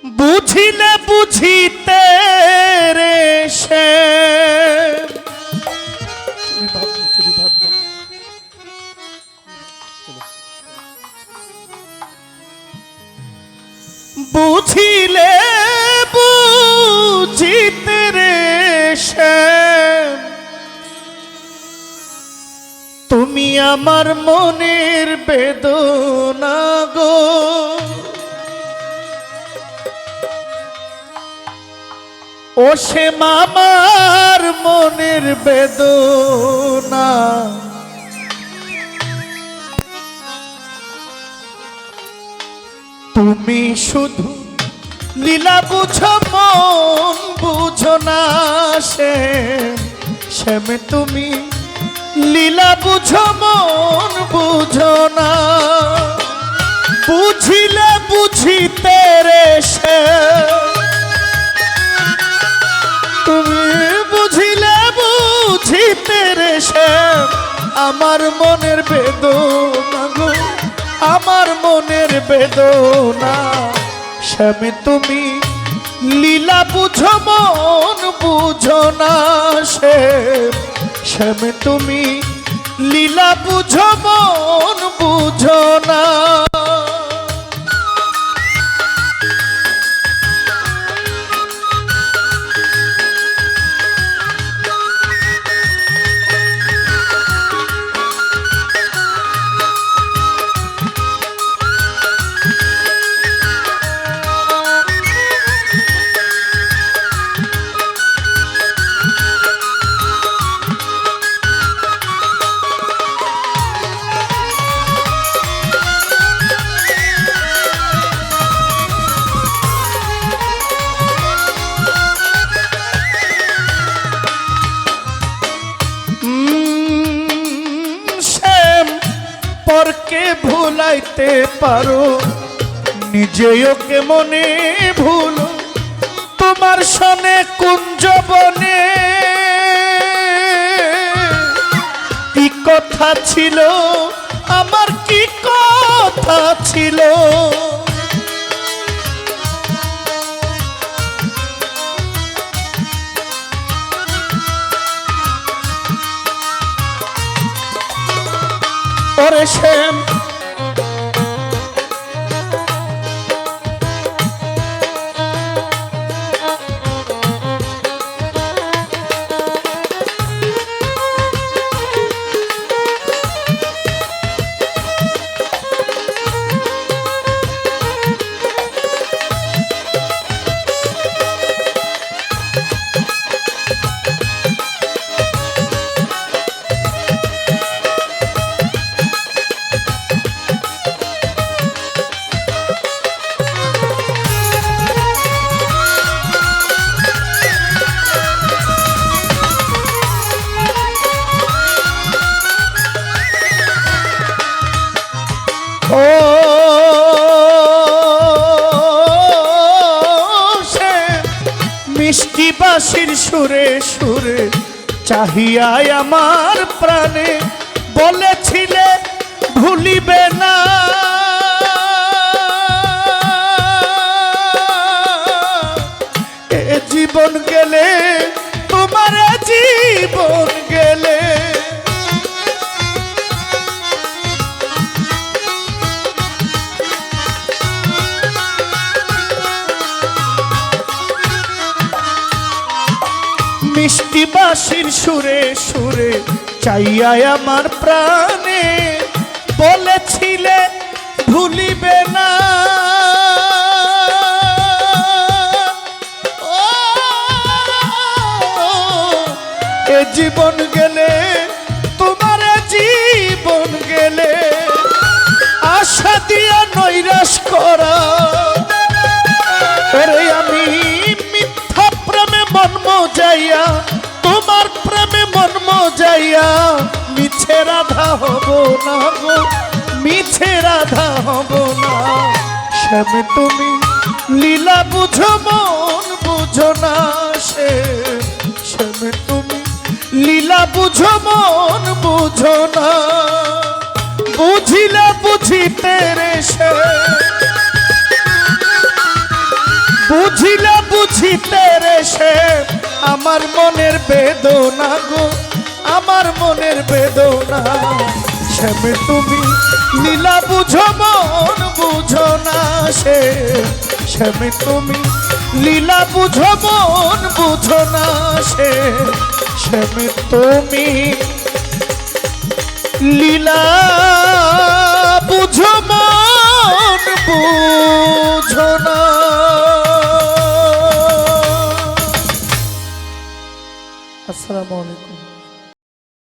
বুঝিলে বুঝিতে রে সে বুঝিলে বুঝিতে রে সে তুমি আমার মনের বেদনা গো ও সে আমার মনের বেদনা তুমি শুধু লীলা বুঝো মন বুঝো না শ্যাম তুমি লীলা বুঝো মন বুঝো না বুঝিলে বুঝিতে রে তুমি বুঝিলে বুঝিতে রে আমার মনের বেদনা গো আমার মনের বেদনা শ্যাম তুমি লীলা বুঝো মন বুঝো না শ্যাম তুমি লীলা বুঝো মন বুঝো না পরকে ভুলাইতে পারো নিজেও কে মনে ভুলো তোমার সনে কুঞ্জবনে কি কথা ছিল আমার কি কথা ছিল ওরে শ্যাম ও সে মিষ্টি বাঁশির সুরে সুরে চাহিয়ায় আমার প্রাণে বলেছিলে ভুলিবে না এ জীবন গেলে তোমার জীবন গেলে মিষ্টি বাঁশির সুরে সুরে চাইয়ায় আমার প্রাণে বলেছিলে ভুলিবে না এ জীবন গেলে তোমার জীবন গেলে আশা দিয়া নৈরাশ করা আমি মিথ্যা প্রেমে মন মজাইয়া তোমার প্রেমে মন মজাইয়া মিছে রাধা হব না গো মিছে রাধা হব না শ্যাম তুমি লীলা বুঝো মন বুঝো না সে বুঝো মন বুঝো না, বুঝিলে বুঝিতে রে সে, বুঝিলে বুঝিতে রে সে আমার মনের বেদনা গো, আমার মনের বেদনা। শ্যামে তুমি লীলা বুঝো মন বুঝো না সে, শ্যামে তুমি লীলা বুঝো মন বুঝো না সে, শ্যামে তুমি লীলা